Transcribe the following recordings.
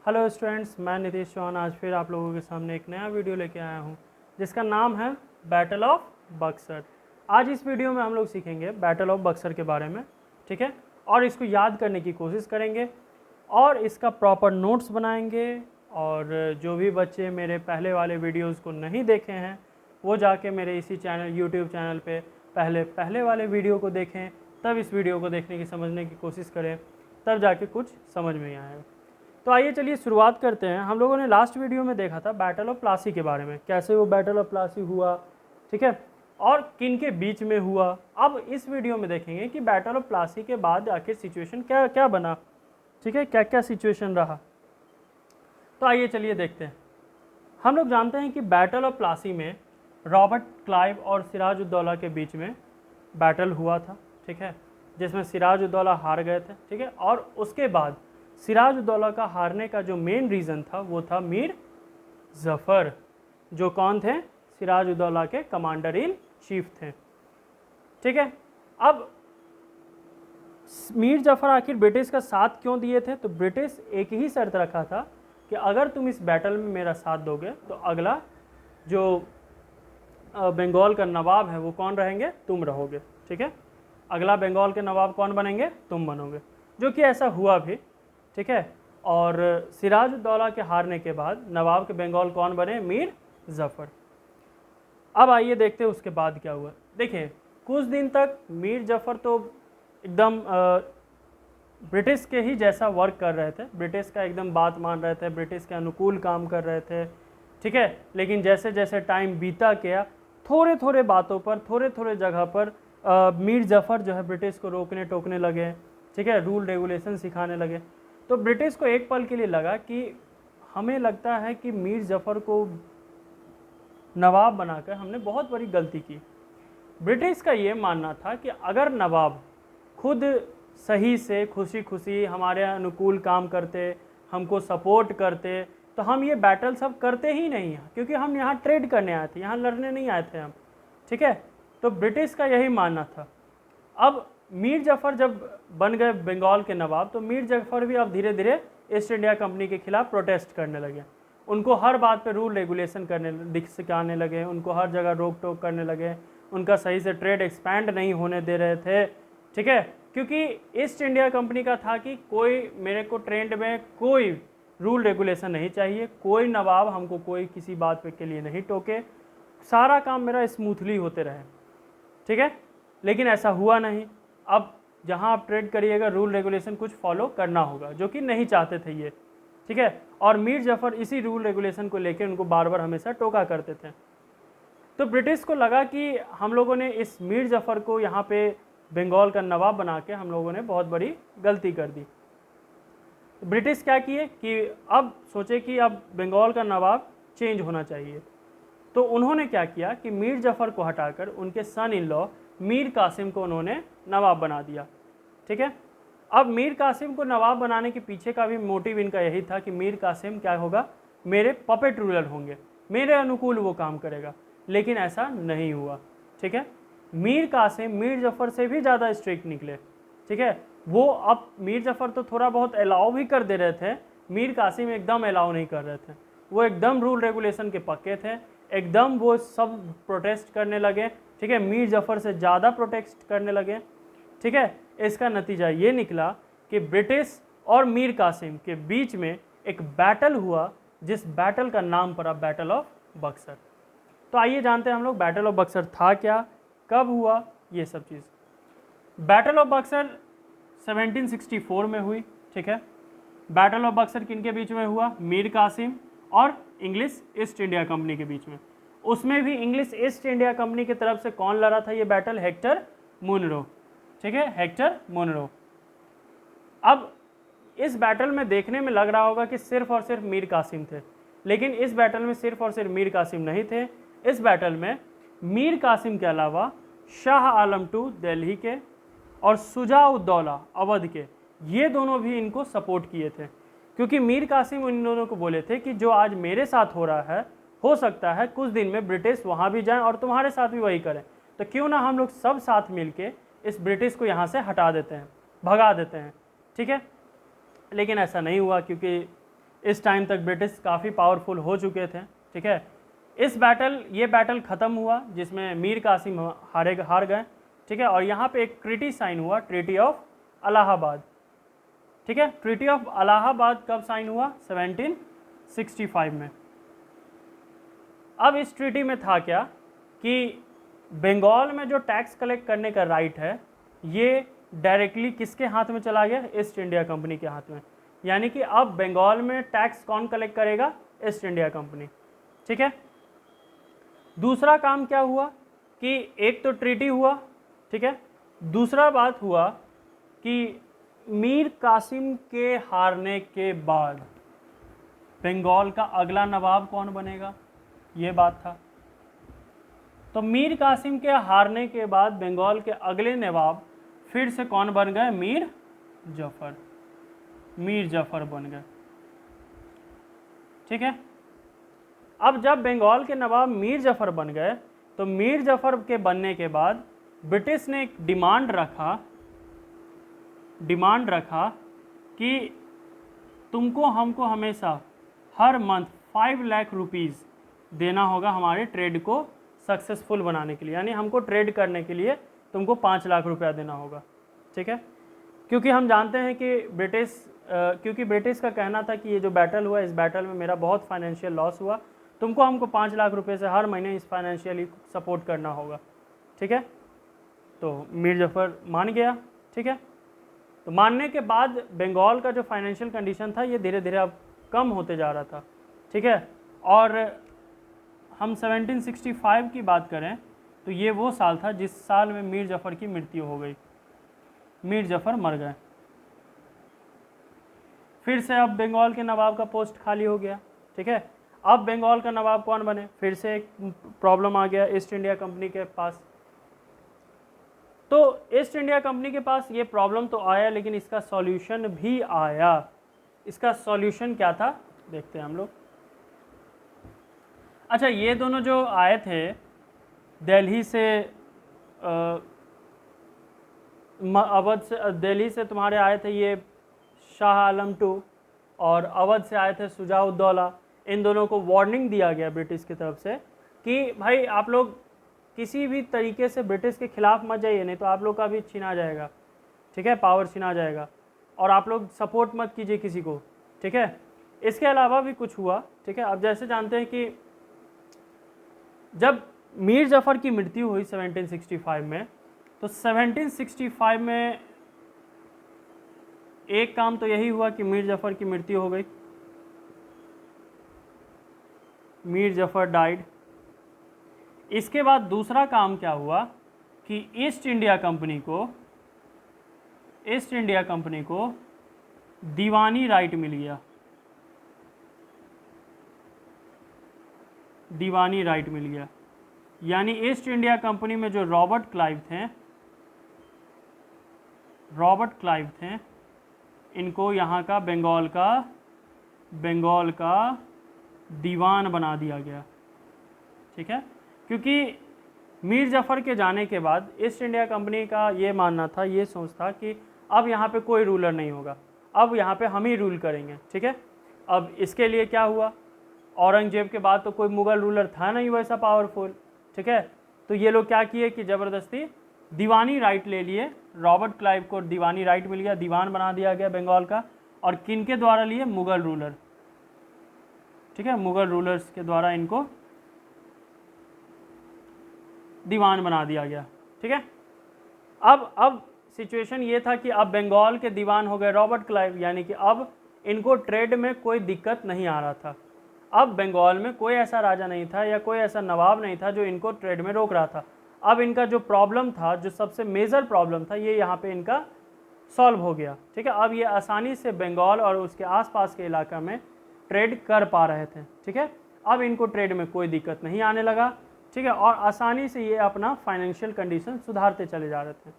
Hello students, मैं नीतीश चौहान आज फिर आप लोगों के सामने एक नया वीडियो लेके आया हूँ जिसका नाम है बैटल ऑफ बक्सर। आज इस वीडियो में हम लोग सीखेंगे बैटल ऑफ बक्सर के बारे में, ठीक है। और इसको याद करने की कोशिश करेंगे और इसका प्रॉपर नोट्स बनाएंगे। और जो भी बच्चे मेरे पहले वाले वीडियोज़ को नहीं देखे हैं वो जाके मेरे इसी चैनल यूट्यूब चैनल पे पहले वाले वीडियो को देखें, तब इस वीडियो को देखने की समझने की कोशिश करें, तब जाके कुछ समझ में आएगा। तो आइए चलिए शुरुआत करते हैं। हम लोगों ने लास्ट वीडियो में देखा था बैटल ऑफ प्लासी के बारे में, कैसे वो बैटल ऑफ प्लासी हुआ, ठीक है, और किन के बीच में हुआ। अब इस वीडियो में देखेंगे कि बैटल ऑफ प्लासी के बाद आखिर सिचुएशन क्या क्या बना, ठीक है, क्या क्या सिचुएशन रहा। तो आइए चलिए देखते हैं। हम लोग जानते हैं कि बैटल ऑफ प्लासी में रॉबर्ट क्लाइव और सिराजुद्दौला के बीच में बैटल हुआ था, ठीक है, जिसमें सिराजुद्दौला हार गए थे, ठीक है। और उसके बाद सिराजुद्दौला का हारने का जो मेन रीज़न था वो था मीर जफ़र, जो कौन थे, सिराजुद्दौला के कमांडर इन चीफ थे, ठीक है। अब मीर जफ़र आखिर ब्रिटिश का साथ क्यों दिए थे, तो ब्रिटिश एक ही शर्त रखा था कि अगर तुम इस बैटल में मेरा साथ दोगे तो अगला जो बंगाल का नवाब है वो कौन रहेंगे, तुम रहोगे, ठीक है। अगला बंगाल के नवाब कौन बनेंगे, तुम बनोगे, जो कि ऐसा हुआ भी, ठीक है। और सिराजुद्दौला के हारने के बाद नवाब के बंगाल कौन बने, मीर जफ़र। अब आइए देखते हैं उसके बाद क्या हुआ। देखिए, कुछ दिन तक मीर जफ़र तो एकदम ब्रिटिश के ही जैसा वर्क कर रहे थे, ब्रिटिश का एकदम बात मान रहे थे, ब्रिटिश के अनुकूल काम कर रहे थे, ठीक है। लेकिन जैसे जैसे टाइम बीता गया, थोड़े थोड़े बातों पर, थोड़े थोड़े जगह पर मीर जफ़र जो है ब्रिटिश को रोकने टोकने लगे, ठीक है, रूल रेगुलेशन सिखाने लगे। तो ब्रिटिश को एक पल के लिए लगा कि हमें लगता है कि मीर जफ़र को नवाब बनाकर हमने बहुत बड़ी गलती की। ब्रिटिश का ये मानना था कि अगर नवाब खुद सही से खुशी खुशी हमारे अनुकूल काम करते, हमको सपोर्ट करते, तो हम ये बैटल सब करते ही नहीं हैं, क्योंकि हम यहाँ ट्रेड करने आए थे, यहाँ लड़ने नहीं आए थे हम, ठीक है। तो ब्रिटिश का यही मानना था। अब मीर जफ़र जब बन गए बंगाल के नवाब, तो मीर जफ़र भी अब धीरे धीरे ईस्ट इंडिया कंपनी के खिलाफ प्रोटेस्ट करने लगे। उनको हर बात पे रूल रेगुलेशन करने सिखाने लगे, उनको हर जगह रोक टोक करने लगे, उनका सही से ट्रेड एक्सपैंड नहीं होने दे रहे थे, ठीक है। क्योंकि ईस्ट इंडिया कंपनी का था कि कोई मेरे को ट्रेड में कोई रूल रेगुलेशन नहीं चाहिए, कोई नवाब हमको कोई किसी बात पे के लिए नहीं टोके, सारा काम मेरा स्मूथली होते रहे, ठीक है। लेकिन ऐसा हुआ नहीं। अब जहाँ आप ट्रेड करिएगा रूल रेगुलेशन कुछ फॉलो करना होगा, जो कि नहीं चाहते थे ये, ठीक है। और मीर जफ़र इसी रूल रेगुलेशन को लेकर उनको बार बार हमेशा टोका करते थे। तो ब्रिटिश को लगा कि हम लोगों ने इस मीर जफ़र को यहाँ पे बंगाल का नवाब बना के हम लोगों ने बहुत बड़ी गलती कर दी। ब्रिटिश क्या किए कि अब सोचे कि अब बंगाल का नवाब चेंज होना चाहिए। तो उन्होंने क्या किया कि मीर जफ़र को हटाकर उनके सन इन लॉ मीर कासिम को उन्होंने नवाब बना दिया, ठीक है। अब मीर कासिम को नवाब बनाने के पीछे का भी मोटिव इनका यही था कि मीर कासिम क्या होगा, मेरे पपेट रूलर होंगे, मेरे अनुकूल वो काम करेगा। लेकिन ऐसा नहीं हुआ, ठीक है। मीर कासिम मीर जफ़र से भी ज़्यादा स्ट्रिक्ट निकले, ठीक है। वो अब मीर जफ़र तो थोड़ा बहुत अलाउ भी कर दे रहे थे, मीर कासिम एकदम अलाउ नहीं कर रहे थे। वो एकदम रूल रेगुलेशन के पक्के थे, एकदम वो सब प्रोटेस्ट करने लगे, ठीक है, मीर जफ़र से ज़्यादा प्रोटेस्ट करने लगे, ठीक है। इसका नतीजा ये निकला कि ब्रिटिश और मीर कासिम के बीच में एक बैटल हुआ, जिस बैटल का नाम पड़ा बैटल ऑफ बक्सर। तो आइए जानते हैं हम लोग बैटल ऑफ बक्सर था क्या, कब हुआ, ये सब चीज़। बैटल ऑफ बक्सर 1764 में हुई, ठीक है। बैटल ऑफ बक्सर किन के बीच में हुआ, मीर कासिम और इंग्लिश ईस्ट इंडिया कंपनी के बीच में। उसमें भी इंग्लिश ईस्ट इंडिया कंपनी की तरफ से कौन लड़ा था ये बैटल, हेक्टर मुनरो, ठीक है, हेक्टर मुनरो। अब इस बैटल में देखने में लग रहा होगा कि सिर्फ और सिर्फ मीर कासिम थे, लेकिन इस बैटल में सिर्फ और सिर्फ मीर कासिम नहीं थे। इस बैटल में मीर कासिम के अलावा शाह आलम टू दिल्ली के और शुजा-उद-दौला अवध के, ये दोनों भी इनको सपोर्ट किए थे। क्योंकि मीर कासिम इन दोनों को बोले थे कि जो आज मेरे साथ हो रहा है, हो सकता है कुछ दिन में ब्रिटिश वहाँ भी जाएं और तुम्हारे साथ भी वही करें, तो क्यों ना हम लोग सब साथ मिलके इस ब्रिटिश को यहाँ से हटा देते हैं, भगा देते हैं, ठीक है। लेकिन ऐसा नहीं हुआ, क्योंकि इस टाइम तक ब्रिटिश काफ़ी पावरफुल हो चुके थे। ठीक है, ये बैटल ख़त्म हुआ जिसमें मीर कासिम हार गए। ठीक है, और यहाँ पे एक ट्रीटी साइन हुआ, ट्रीटी ऑफ इलाहाबाद। ठीक है, ट्रीटी ऑफ इलाहाबाद कब साइन हुआ? 1765 में। अब इस ट्रीटी में था क्या कि बंगाल में जो टैक्स कलेक्ट करने का राइट है ये डायरेक्टली किसके हाथ में चला गया? ईस्ट इंडिया कंपनी के हाथ में। यानी कि अब बंगाल में टैक्स कौन कलेक्ट करेगा? East India company. ठीक है, दूसरा काम क्या हुआ कि एक तो ट्रीटी हुआ, ठीक है, दूसरा बात हुआ कि मीर कासिम के हारने के बाद बंगाल का अगला नवाब कौन बनेगा, ये बात था। तो मीर कासिम के हारने के बाद बंगाल के अगले नवाब फिर से कौन बन गए? मीर जफर बन गए। ठीक है, अब जब बंगाल के नवाब मीर जफर बन गए तो मीर जफर के बनने के बाद ब्रिटिश ने एक डिमांड रखा कि तुमको हमको हमेशा हर मंथ 5 लाख रुपीज़ देना होगा हमारे ट्रेड को सक्सेसफुल बनाने के लिए। यानी हमको ट्रेड करने के लिए तुमको 5 लाख रुपया देना होगा। ठीक है, क्योंकि हम जानते हैं कि ब्रिटिश का कहना था कि ये जो बैटल हुआ, इस बैटल में मेरा बहुत फाइनेंशियल लॉस हुआ, तुमको हमको 5 लाख रुपए से हर महीने इस फाइनेंशियली सपोर्ट करना होगा। ठीक है, तो मीर जफर मान गया। ठीक है, तो मानने के बाद बंगाल का जो फाइनेंशियल कंडीशन था ये धीरे धीरे अब कम होते जा रहा था। ठीक है, और हम 1765 की बात करें तो ये वो साल था जिस साल में मीर जफर की मृत्यु हो गई, मीर जफर मर गए। फिर से अब बंगाल के नवाब का पोस्ट खाली हो गया। ठीक है, अब बंगाल का नवाब कौन बने? फिर से एक प्रॉब्लम आ गया ईस्ट इंडिया कंपनी के पास। तो ईस्ट इंडिया कंपनी के पास ये प्रॉब्लम तो आया, लेकिन इसका सॉल्यूशन भी आया। इसका सॉल्यूशन क्या था देखते हैं हम लोग। अच्छा, ये दोनों जो आए थे दिल्ली से अवध से, दिल्ली से तुम्हारे आए थे ये शाह आलम II, और अवध से आए थे शुजाउद्दौला। इन दोनों को वार्निंग दिया गया ब्रिटिश की तरफ से कि भाई आप लोग किसी भी तरीके से ब्रिटिश के खिलाफ मत जाइए, नहीं तो आप लोग का भी छीना जाएगा। ठीक है, पावर छीना जाएगा, और आप लोग सपोर्ट मत कीजिए किसी को। ठीक है, इसके अलावा भी कुछ हुआ। ठीक है, अब जैसे जानते हैं कि जब मीर जफर की मृत्यु हुई 1765 में, तो 1765 में एक काम तो यही हुआ कि मीर जफर की मृत्यु हो गई, मीर जफर डाइड। इसके बाद दूसरा काम क्या हुआ कि ईस्ट इंडिया कंपनी को दीवानी राइट मिल गया, दीवानी राइट मिल गया। यानी ईस्ट इंडिया कंपनी में जो रॉबर्ट क्लाइव थे, इनको यहाँ का बंगाल का दीवान बना दिया गया। ठीक है, क्योंकि मीर जफर के जाने के बाद ईस्ट इंडिया कंपनी का ये मानना था, ये सोच था कि अब यहाँ पे कोई रूलर नहीं होगा, अब यहाँ पे हम ही रूल करेंगे। ठीक है, अब इसके लिए क्या हुआ, औरंगजेब के बाद तो कोई मुग़ल रूलर था नहीं वैसा पावरफुल। ठीक है, तो ये लोग क्या किए कि ज़बरदस्ती दीवानी राइट ले लिए। रॉबर्ट क्लाइव को दीवानी राइट मिल गया, दीवान बना दिया गया बंगाल का, और किन के द्वारा लिए? मुग़ल रूलर। ठीक है, मुग़ल रूलर्स के द्वारा इनको दीवान बना दिया गया। ठीक है, अब सिचुएशन ये था कि अब बंगाल के दीवान हो गए रॉबर्ट क्लाइव, यानी कि अब इनको ट्रेड में कोई दिक्कत नहीं आ रहा था। अब बंगाल में कोई ऐसा राजा नहीं था या कोई ऐसा नवाब नहीं था जो इनको ट्रेड में रोक रहा था। अब इनका जो प्रॉब्लम था, जो सबसे मेजर प्रॉब्लम था, ये यहाँ पे इनका सॉल्व हो गया। ठीक है, अब ये आसानी से बंगाल और उसके आसपास के इलाका में ट्रेड कर पा रहे थे। ठीक है, अब इनको ट्रेड में कोई दिक्कत नहीं आने लगा। ठीक है, और आसानी से ये अपना फाइनेंशियल कंडीशन सुधारते चले जा रहे थे।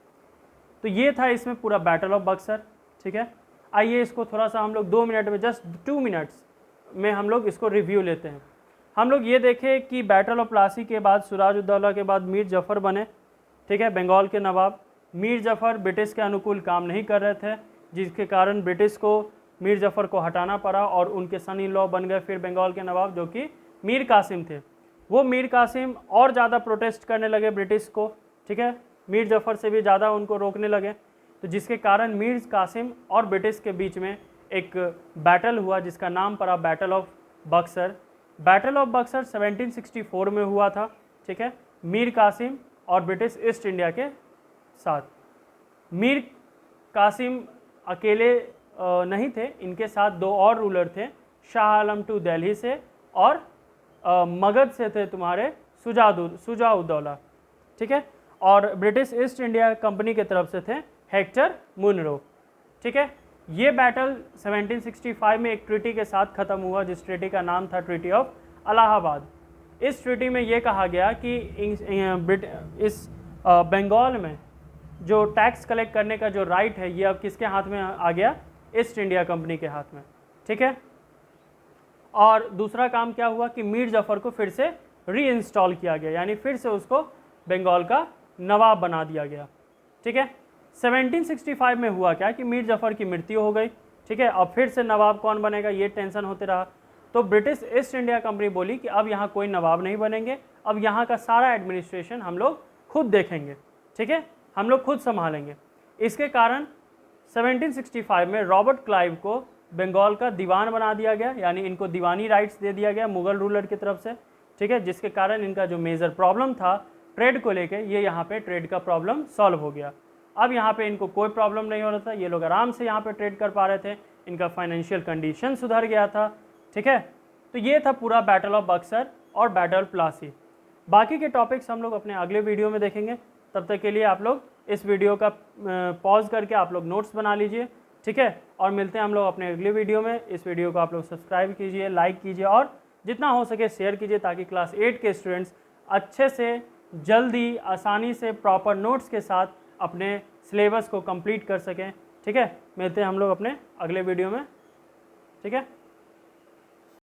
तो ये था इसमें पूरा बैटल ऑफ बक्सर। ठीक है, आइए इसको थोड़ा सा हम लोग 2 मिनट में, जस्ट 2 मिनट्स में हम लोग इसको रिव्यू लेते हैं। हम लोग ये देखें कि बैटल ऑफ प्लासी के बाद, सिराजुद्दौला के बाद मीर जफर बने। ठीक है, बंगाल के नवाब। मीर जफर ब्रिटिश के अनुकूल काम नहीं कर रहे थे, जिसके कारण ब्रिटिश को मीर जफ़र को हटाना पड़ा और उनके सन इन लॉ बन गए फिर बंगाल के नवाब, जो कि मीर कासिम थे। वो मीर कासिम और ज़्यादा प्रोटेस्ट करने लगे ब्रिटिश को, ठीक है, मीर जफ़र से भी ज़्यादा उनको रोकने लगे, तो जिसके कारण मीर कासिम और ब्रिटिश के बीच में एक बैटल हुआ जिसका नाम पड़ा battle of Buxar. Battle of Buxar 1764 में हुआ था, ठीक है, मीर कासिम और ब्रिटिश ईस्ट इंडिया के साथ। मीर कासिम अकेले नहीं थे, इनके साथ दो और रूलर थे, शाह आलम टू दिल्ली से और मगध से थे तुम्हारे शुजाउद्दौला, ठीक है, और ब्रिटिश ईस्ट इंडिया कंपनी के तरफ से थे हेक्टर मुनरो, ठीक है। ये बैटल 1765 में एक ट्रीटी के साथ ख़त्म हुआ जिस ट्रीटी का नाम था ट्रीटी ऑफ इलाहाबाद। इस ट्रीटी में ये कहा गया कि इस बंगाल में जो टैक्स कलेक्ट करने का जो राइट है ये अब किसके हाथ में आ गया, ईस्ट इंडिया कंपनी के हाथ में, ठीक है। और दूसरा काम क्या हुआ कि मीर जफ़र को फिर से री-इंस्टॉल किया गया, यानी फिर से उसको बंगाल का नवाब बना दिया गया, ठीक है। 1765 में हुआ क्या कि मीर जफ़र की मृत्यु हो गई, ठीक है, अब फिर से नवाब कौन बनेगा ये टेंशन होते रहा। तो ब्रिटिश ईस्ट इंडिया कंपनी बोली कि अब यहाँ कोई नवाब नहीं बनेंगे, अब यहाँ का सारा एडमिनिस्ट्रेशन हम लोग खुद देखेंगे, ठीक है, हम लोग खुद संभालेंगे। इसके कारण 1765 में रॉबर्ट क्लाइव को बंगाल का दीवान बना दिया गया, यानी इनको दीवानी राइट्स दे दिया गया मुगल रूलर की तरफ से, ठीक है, जिसके कारण इनका जो मेजर प्रॉब्लम था ट्रेड को लेके, ये यहाँ पे ट्रेड का प्रॉब्लम सॉल्व हो गया। अब यहाँ पे इनको कोई प्रॉब्लम नहीं हो रहा था, ये लोग आराम से यहाँ पे ट्रेड कर पा रहे थे, इनका फाइनेंशियल कंडीशन सुधर गया था, ठीक है। तो ये था पूरा बैटल ऑफ बक्सर और बैटल प्लासी। बाकी के टॉपिक्स हम लोग अपने अगले वीडियो में देखेंगे, तब तक के लिए आप लोग इस वीडियो का पॉज करके आप लोग नोट्स बना लीजिए, ठीक है, और मिलते हैं हम लोग अपने अगले वीडियो में। इस वीडियो को आप लोग सब्सक्राइब कीजिए, लाइक कीजिए और जितना हो सके शेयर कीजिए, ताकि क्लास 8 के स्टूडेंट्स अच्छे से जल्दी आसानी से प्रॉपर नोट्स के साथ अपने सिलेबस को कंप्लीट कर सकें, ठीक है। मिलते हैं हम लोग अपने अगले वीडियो में, ठीक है।